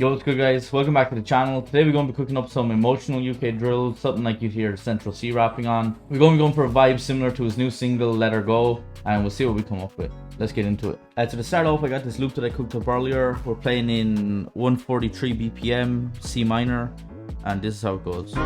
Yo, what's good, guys? Welcome back to the channel. Today we're going to be cooking up some emotional UK drills, something like you'd hear Central C rapping on. We're going to be going for a vibe similar to his new single, Let Her Go, and we'll see what we come up with. Let's get into it. So to start off, I got this loop that I cooked up earlier. We're playing in 143 BPM, C minor, and this is how it goes.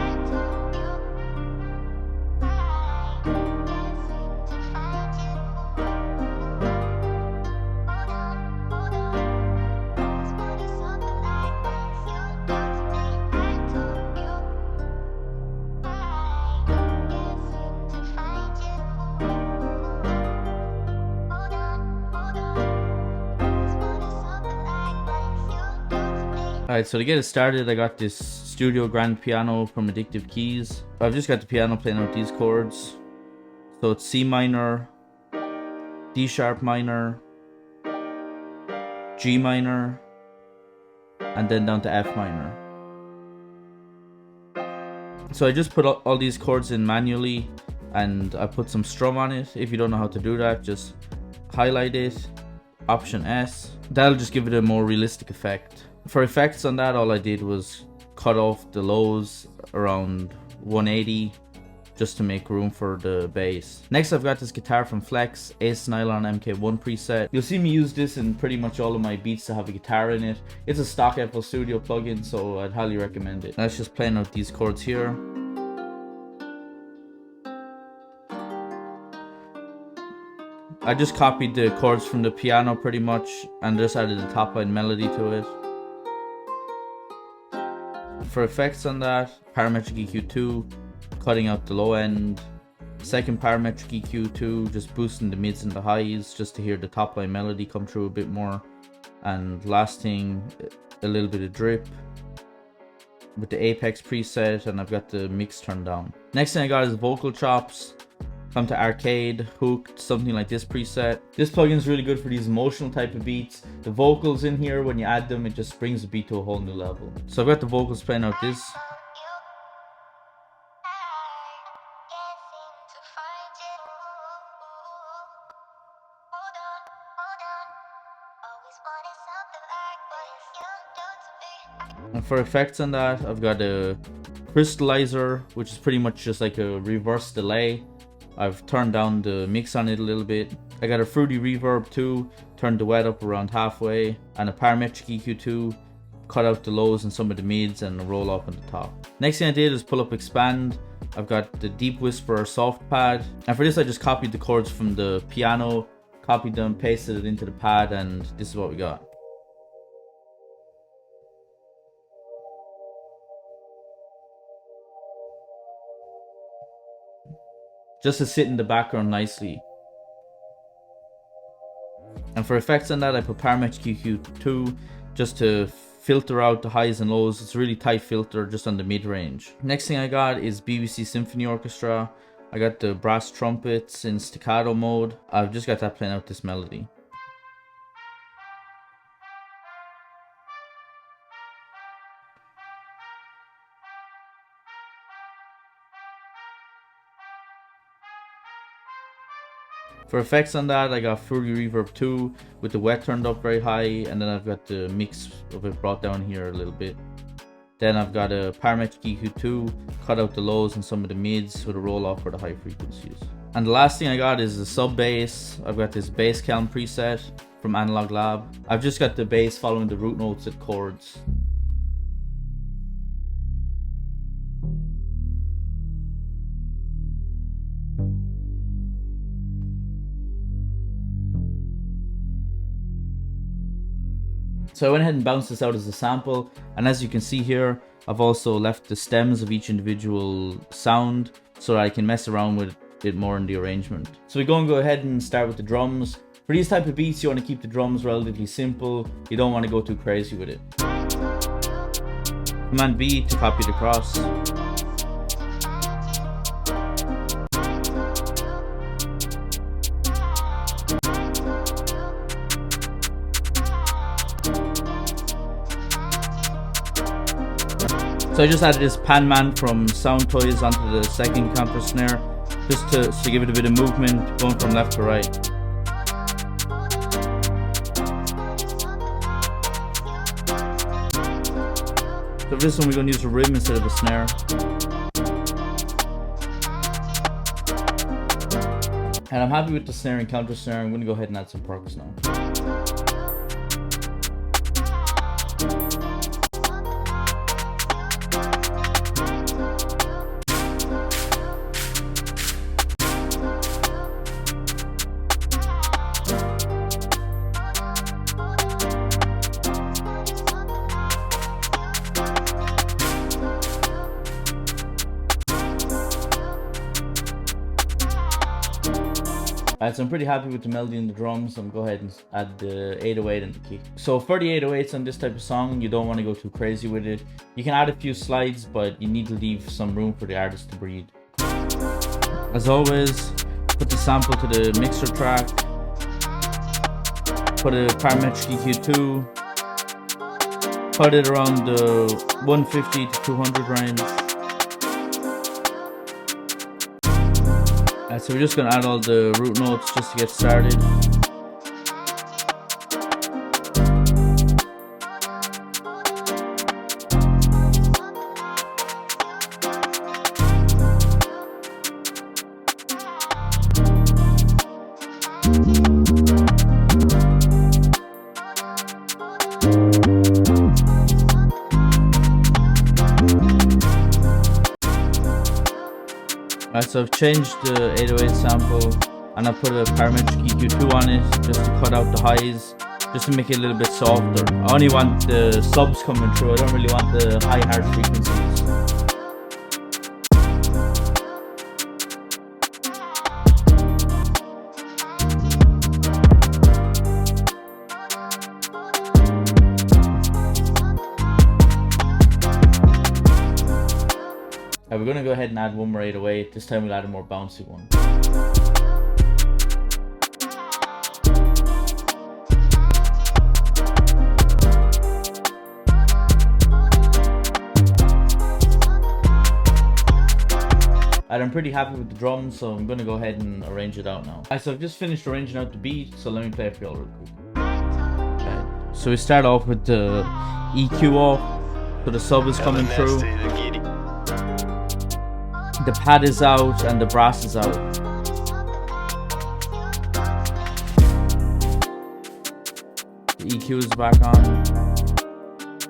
Alright, so to get it started, I got this Studio Grand piano from Addictive Keys. I've just got the piano playing out these chords. So it's C minor, D sharp minor, G minor, and then down to F minor. So I just put all these chords in manually, and I put some strum on it. If you don't know how to do that, just highlight it, Option S. That'll just give it a more realistic effect. For effects on that, all I did was cut off the lows around 180 just to make room for the bass. Next, I've got this guitar from Flex, Ace Nylon MK1 preset. You'll see me use this in pretty much all of my beats to have a guitar in it. It's a stock FL Studio plugin, so I'd highly recommend it. Let's just playing out these chords here. I just copied the chords from the piano pretty much and just added the top line melody to it. For effects on that, parametric EQ2, cutting out the low end. Second parametric EQ2, just boosting the mids and the highs just to hear the top line melody come through a bit more. And last thing, a little bit of drip with the Apex preset, and I've got the mix turned down. Next thing I got is vocal chops. Come to arcade, hooked, something like this preset. This plugin is really good for these emotional type of beats. The vocals in here, when you add them, it just brings the beat to a whole new level. So I've got the vocals playing out this. And for effects on that, I've got a crystallizer, which is pretty much just like a reverse delay. I've turned down the mix on it a little bit. I got a fruity reverb too, turned the wet up around halfway, and a parametric EQ2, cut out the lows and some of the mids and a roll up on the top. Next thing I did is pull up expand. I've got the deep whisper soft pad, and for this I just copied the chords from the piano, copied them, pasted it into the pad, and this is what we got. Just to sit in the background nicely. And for effects on that, I put parametric EQ2 just to filter out the highs and lows. It's a really tight filter just on the mid range. Next thing I got is BBC Symphony Orchestra. I got the brass trumpets in staccato mode. I've just got that playing out this melody. For effects on that, I got Fruity Reverb 2 with the wet turned up very high, and then I've got the mix of it brought down here a little bit. Then I've got a parametric EQ2, cut out the lows and some of the mids with a roll off for the high frequencies. And the last thing I got is the sub bass. I've got this bass calm preset from Analog Lab. I've just got the bass following the root notes at chords. So I went ahead and bounced this out as a sample, and as you can see here, I've also left the stems of each individual sound so that I can mess around with it more in the arrangement. So we're going to go ahead and start with the drums. For these type of beats, you want to keep the drums relatively simple. You don't want to go too crazy with it. Command B to copy it across. So I just added this pan man from Sound Toys onto the second counter snare, just to give it a bit of movement, going from left to right. So this one we're going to use a rhythm instead of a snare. And I'm happy with the snare and counter snare. I'm going to go ahead and add some perks now. Alright, so I'm pretty happy with the melody and the drums. I'm going to go ahead and add the 808 and the kick. So for the 808s on this type of song, you don't want to go too crazy with it. You can add a few slides, but you need to leave some room for the artist to breathe. As always, put the sample to the mixer track. Put a parametric EQ2. Put it around the 150 to 200 range. So we're just going to add all the root notes just to get started. Alright, so I've changed the 808 sample and I put a parametric EQ2 on it just to cut out the highs, just to make it a little bit softer. I only want the subs coming through, I don't really want the high harsh frequencies. We're going to go ahead and add one more 808. This time we'll add a more bouncy one. And I'm pretty happy with the drums, so I'm going to go ahead and arrange it out now. Alright, so I've just finished arranging out the beat, so let me play it for y'all real quick. Okay. So we start off with the EQ off, so the sub is coming through. The pad is out and the brass is out. The EQ is back on.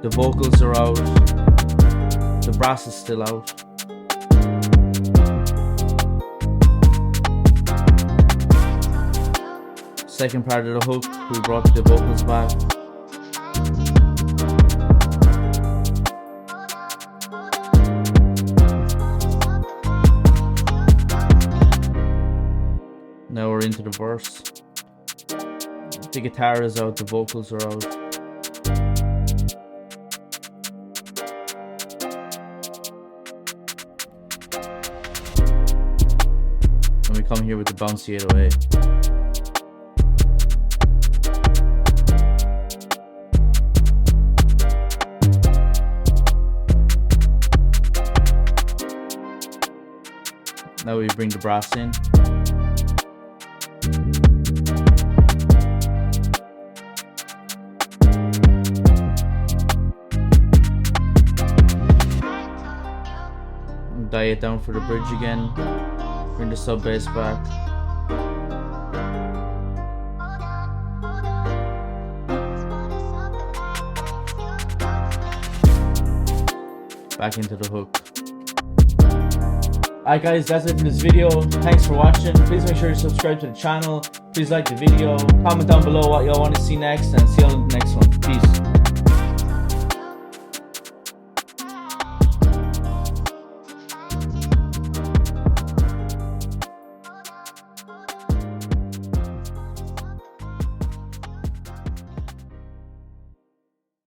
The vocals are out. The brass is still out. Second part of the hook, we brought the vocals back. Now we're into the verse. The guitar is out, the vocals are out. And we come here with the bouncy 808. Now we bring the brass in. Die it down for the bridge again. Bring the sub bass back. Back into the hook. Alright guys, that's it for this video. Thanks for watching. Please make sure you subscribe to the channel. Please like the video. Comment down below what y'all want to see next, and see you on the next one. Peace.